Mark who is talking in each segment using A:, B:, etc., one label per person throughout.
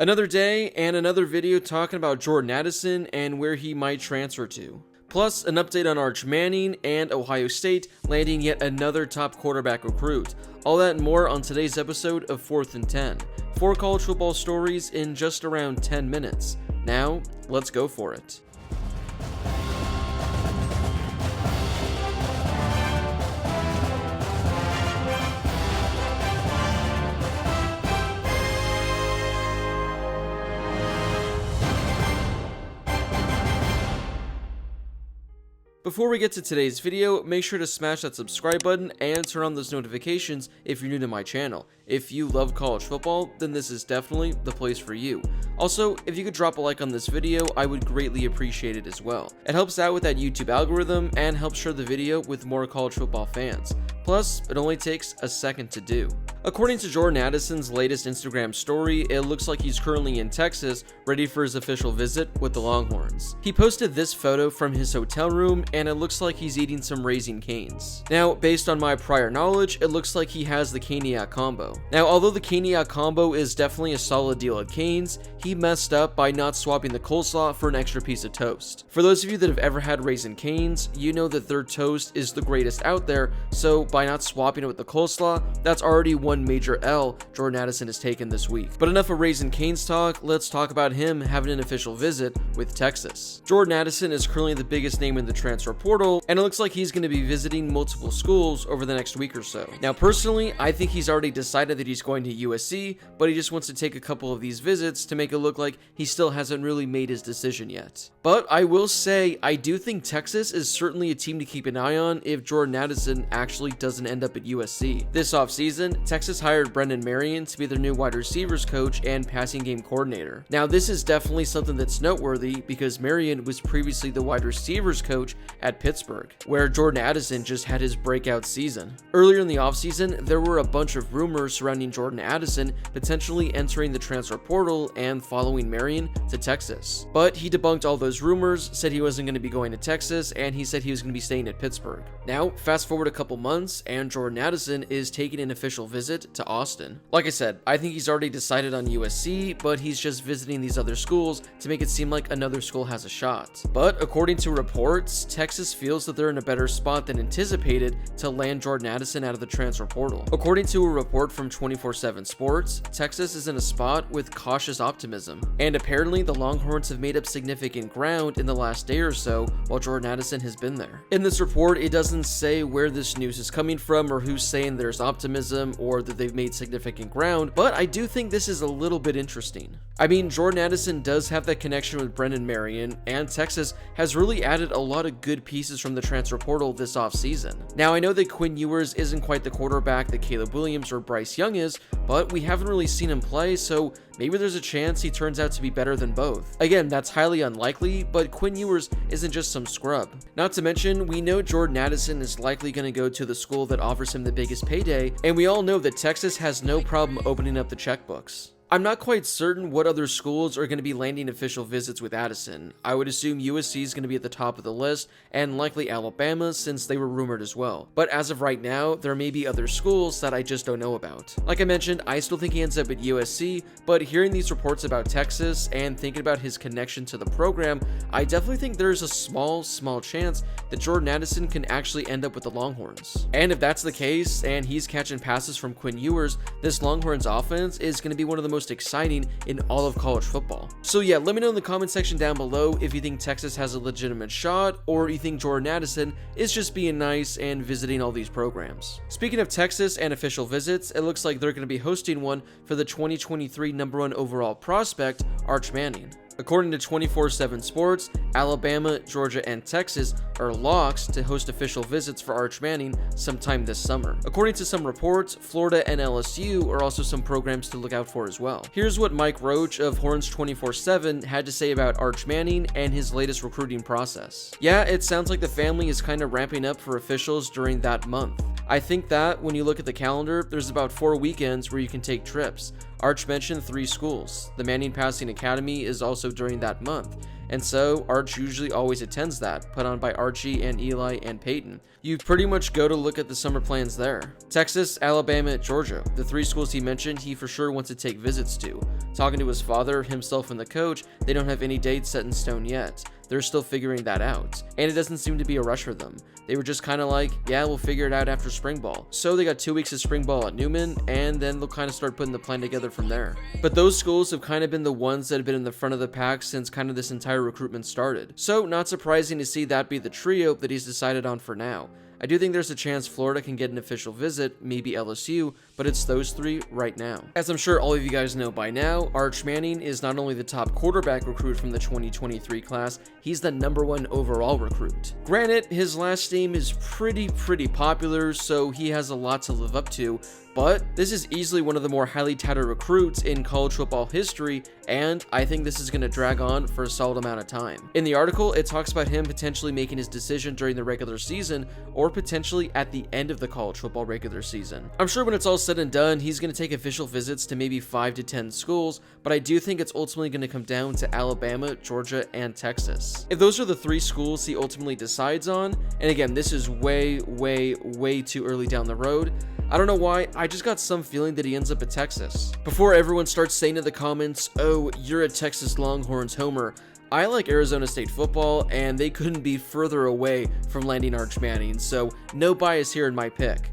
A: Another day and another video talking about Jordan Addison and where he might transfer to. Plus, an update on Arch Manning and Ohio State landing yet another top quarterback recruit. All that and more on today's episode of 4th and 10. 4 college football stories in just around 10 minutes. Now, let's go for it. Before we get to today's video, make sure to smash that subscribe button and turn on those notifications if you're new to my channel. If you love college football, then this is definitely the place for you. Also, if you could drop a like on this video, I would greatly appreciate it as well. It helps out with that YouTube algorithm and helps share the video with more college football fans. Plus, it only takes a second to do. According to Jordan Addison's latest Instagram story, it looks like he's currently in Texas, ready for his official visit with the Longhorns. He posted this photo from his hotel room, and it looks like he's eating some Raising Cane's. Now, based on my prior knowledge, it looks like he has the Caniac combo. Now, although the Caniac combo is definitely a solid deal at Cane's, he messed up by not swapping the coleslaw for an extra piece of toast. For those of you that have ever had Raising Cane's, you know that their toast is the greatest out there, so by not swapping it with the coleslaw, that's already one major L Jordan Addison has taken this week. But enough of Raising Cane's talk, let's talk about him having an official visit with Texas. Jordan Addison is currently the biggest name in the transfer portal, and it looks like he's going to be visiting multiple schools over the next week or so. Now, personally, I think he's already decided that he's going to USC, but he just wants to take a couple of these visits to make it look like he still hasn't really made his decision yet. But I will say, I do think Texas is certainly a team to keep an eye on if Jordan Addison actually doesn't end up at USC. This offseason, Texas hired Brendan Marion to be their new wide receivers coach and passing game coordinator. Now, this is definitely something that's noteworthy because Marion was previously the wide receivers coach at Pittsburgh, where Jordan Addison just had his breakout season. Earlier in the offseason, there were a bunch of rumors surrounding Jordan Addison potentially entering the transfer portal and following Marion to Texas. But he debunked all those rumors, said he wasn't going to be going to Texas, and he said he was going to be staying at Pittsburgh. Now, fast forward a couple months, and Jordan Addison is taking an official visit to Austin. Like I said, I think he's already decided on USC, but he's just visiting these other schools to make it seem like another school has a shot. But according to reports, Texas feels that they're in a better spot than anticipated to land Jordan Addison out of the transfer portal. According to a report from 24/7 Sports, Texas is in a spot with cautious optimism, and apparently the Longhorns have made up significant ground in the last day or so while Jordan Addison has been there. In this report, it doesn't say where this news is coming from or who's saying there's optimism or that they've made significant ground, but I do think this is a little bit interesting. I mean, Jordan Addison does have that connection with Brendan Marion, and Texas has really added a lot of good pieces from the transfer portal this offseason. Now, I know that Quinn Ewers isn't quite the quarterback that Caleb Williams or Bryce Young is, but we haven't really seen him play, so maybe there's a chance he turns out to be better than both. Again, that's highly unlikely, but Quinn Ewers isn't just some scrub. Not to mention, we know Jordan Addison is likely going to go to the school that offers him the biggest payday, and we all know that Texas has no problem opening up the checkbooks. I'm not quite certain what other schools are going to be landing official visits with Addison. I would assume USC is going to be at the top of the list, and likely Alabama since they were rumored as well. But as of right now, there may be other schools that I just don't know about. Like I mentioned, I still think he ends up at USC, but hearing these reports about Texas and thinking about his connection to the program, I definitely think there's a small chance that Jordan Addison can actually end up with the Longhorns. And if that's the case, and he's catching passes from Quinn Ewers, this Longhorns offense is going to be one of the most exciting in all of college football. So yeah, let me know in the comment section down below if you think Texas has a legitimate shot or you think Jordan Addison is just being nice and visiting all these programs. Speaking of Texas and official visits, it looks like they're going to be hosting one for the 2023 #1 overall prospect, Arch Manning. According to 24/7 Sports, Alabama, Georgia, and Texas are locks to host official visits for Arch Manning sometime this summer. According to some reports, Florida and LSU are also some programs to look out for as well. Here's what Mike Roach of Horns 24/7 had to say about Arch Manning and his latest recruiting process. Yeah, it sounds like the family is kind of ramping up for officials during that month. I think that when you look at the calendar, there's about 4 weekends where you can take trips. Arch mentioned 3 schools. The Manning Passing Academy is also during that month. and so Arch usually always attends that, put on by Archie and Eli and Peyton. You pretty much go to look at the summer plans there. Texas, Alabama, Georgia, the 3 schools he mentioned he for sure wants to take visits to. Talking to his father, himself, and the coach, they don't have any dates set in stone yet. They're still figuring that out, and it doesn't seem to be a rush for them. They were just kind of like, yeah, we'll figure it out after spring ball. So they got 2 weeks of spring ball at Newman, and then they'll kind of start putting the plan together from there. But those schools have kind of been the ones that have been in the front of the pack since kind of this entire recruitment started. So not surprising to see that be the trio that he's decided on for now. I do think there's a chance Florida can get an official visit, maybe LSU, but it's those 3 right now. As I'm sure all of you guys know by now, Arch Manning is not only the top quarterback recruit from the 2023 class, he's the #1 overall recruit. Granted, his last name is pretty popular, so he has a lot to live up to, but this is easily one of the more highly touted recruits in college football history, and I think this is going to drag on for a solid amount of time. In the article, it talks about him potentially making his decision during the regular season, or potentially at the end of the college football regular season. I'm sure when it's all said and done, he's going to take official visits to maybe 5 to 10 schools, but I do think it's ultimately going to come down to Alabama, Georgia, and Texas. If those are the 3 schools he ultimately decides on, and again, this is way too early down the road, I don't know why, I just got some feeling that he ends up at Texas. Before everyone starts saying in the comments, oh, you're a Texas Longhorns homer, I like Arizona State football, and they couldn't be further away from landing Arch Manning, so no bias here in my pick.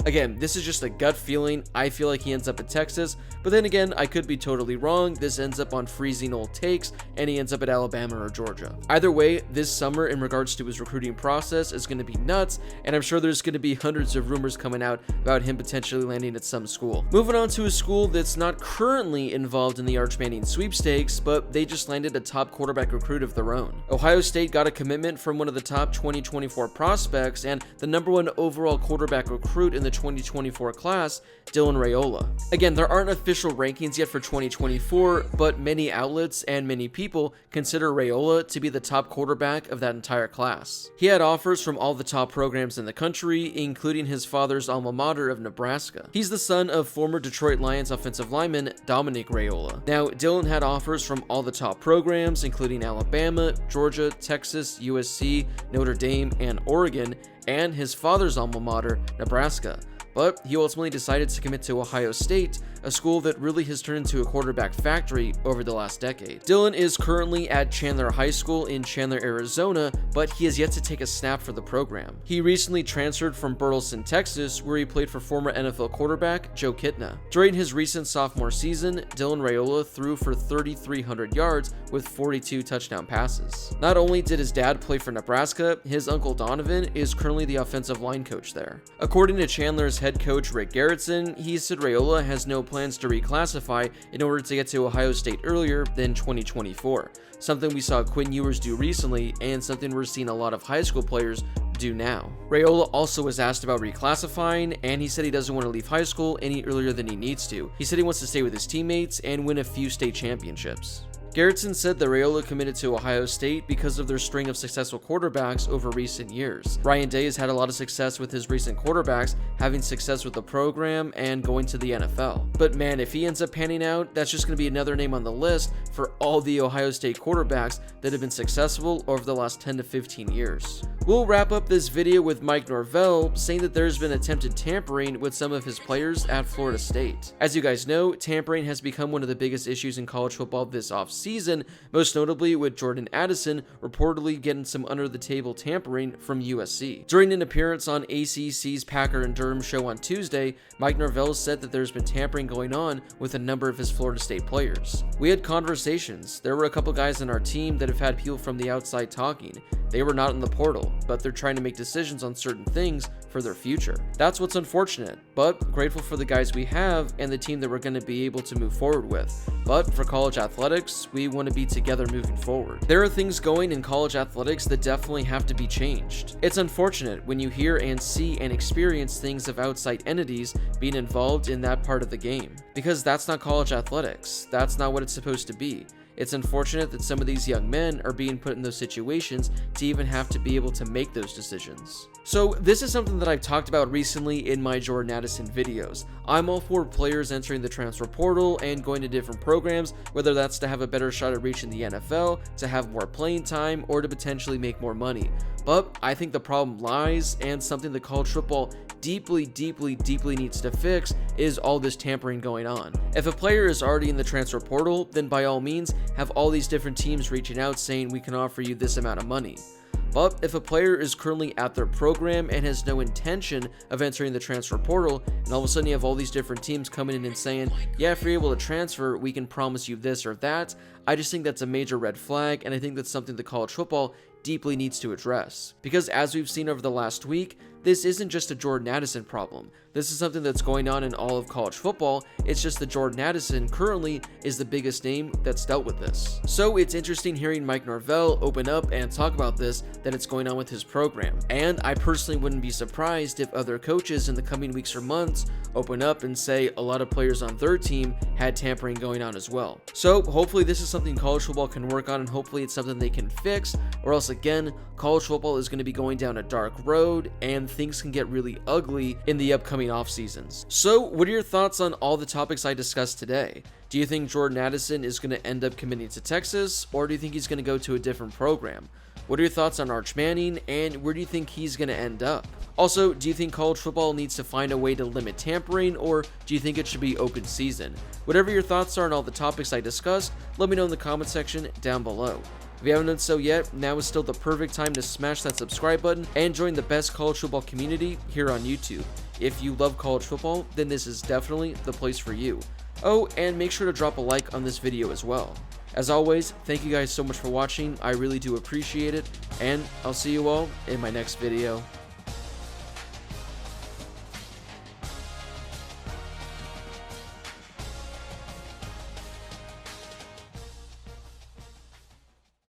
A: Again, this is just a gut feeling. I feel like he ends up at Texas, but then again, I could be totally wrong. This ends up on freezing old takes, and he ends up at Alabama or Georgia. Either way, this summer in regards to his recruiting process is going to be nuts, and I'm sure there's going to be hundreds of rumors coming out about him potentially landing at some school. Moving on to a school that's not currently involved in the Arch Manning sweepstakes, but they just landed a top quarterback recruit of their own. Ohio State got a commitment from one of the top 2024 prospects and the #1 overall quarterback recruit in the 2024 class, Dylan Raiola. Again, there aren't official rankings yet for 2024, but many outlets and many people consider Raiola to be the top quarterback of that entire class. He had offers from all the top programs in the country, including his father's alma mater of Nebraska. He's the son of former Detroit Lions offensive lineman Dominic Raiola. Now, Dylan had offers from all the top programs, including Alabama, Georgia, Texas, USC, Notre Dame, and Oregon, and his father's alma mater, Nebraska. But he ultimately decided to commit to Ohio State, a school that really has turned into a quarterback factory over the last decade. Dylan is currently at Chandler High School in Chandler, Arizona, but he has yet to take a snap for the program. He recently transferred from Burleson, Texas, where he played for former NFL quarterback Joe Kitna. During his recent sophomore season, Dylan Raiola threw for 3,300 yards with 42 touchdown passes. Not only did his dad play for Nebraska, his uncle Donovan is currently the offensive line coach there. According to Chandler's head coach Rick Garrettson, he said Raiola has no plans to reclassify in order to get to Ohio State earlier than 2024, something we saw Quinn Ewers do recently and something we're seeing a lot of high school players do now. Raiola also was asked about reclassifying, and he said he doesn't want to leave high school any earlier than he needs to. He said he wants to stay with his teammates and win a few state championships. Garrettson said that Raiola committed to Ohio State because of their string of successful quarterbacks over recent years. Ryan Day has had a lot of success with his recent quarterbacks, having success with the program and going to the NFL. But man, if he ends up panning out, that's just going to be another name on the list for all the Ohio State quarterbacks that have been successful over the last 10 to 15 years. We'll wrap up this video with Mike Norvell saying that there's been attempted tampering with some of his players at Florida State. As you guys know, tampering has become one of the biggest issues in college football this offseason, most notably with Jordan Addison reportedly getting some under-the-table tampering from USC. During an appearance on ACC's Packer and Durham show on Tuesday, Mike Norvell said that there's been tampering going on with a number of his Florida State players. We had conversations. There were a couple guys on our team that have had people from the outside talking. They were not in the portal, but they're trying to make decisions on certain things for their future. That's what's unfortunate, but grateful for the guys we have and the team that we're going to be able to move forward with. But for college athletics, we want to be together moving forward. There are things going in college athletics that definitely have to be changed. It's unfortunate when you hear and see and experience things of outside entities being involved in that part of the game, because that's not college athletics. That's not what it's supposed to be. It's unfortunate that some of these young men are being put in those situations to even have to be able to make those decisions. So this is something that I've talked about recently in my Jordan Addison videos. I'm all for players entering the transfer portal and going to different programs, whether that's to have a better shot at reaching the NFL, to have more playing time, or to potentially make more money. But I think the problem lies, and something that college football deeply needs to fix, is all this tampering going on. If a player is already in the transfer portal, then by all means have all these different teams reaching out saying we can offer you this amount of money. But if a player is currently at their program and has no intention of entering the transfer portal, and all of a sudden you have all these different teams coming in and saying, yeah, if you're able to transfer, we can promise you this or that, I just think that's a major red flag, and I think that's something that college football deeply needs to address. Because as we've seen over the last week, this isn't just a Jordan Addison problem. This is something that's going on in all of college football. It's just that Jordan Addison currently is the biggest name that's dealt with this. So it's interesting hearing Mike Norvell open up and talk about this, that it's going on with his program. And I personally wouldn't be surprised if other coaches in the coming weeks or months open up and say a lot of players on their team had tampering going on as well. So hopefully this is something college football can work on, and hopefully it's something they can fix, or else again, college football is going to be going down a dark road and things can get really ugly in the upcoming off seasons. So what are your thoughts on all the topics I discussed today? Do you think Jordan Addison is going to end up committing to Texas, or do you think he's going to go to a different program? What are your thoughts on Arch Manning, and where do you think he's going to end up? Also, do you think college football needs to find a way to limit tampering, or do you think it should be open season? Whatever your thoughts are on all the topics I discussed, let me know in the comment section down below. If you haven't done so yet, now is still the perfect time to smash that subscribe button and join the best college football community here on YouTube. If you love college football, then this is definitely the place for you. Oh, and make sure to drop a like on this video as well. As always, thank you guys so much for watching, I really do appreciate it, and I'll see you all in my next video.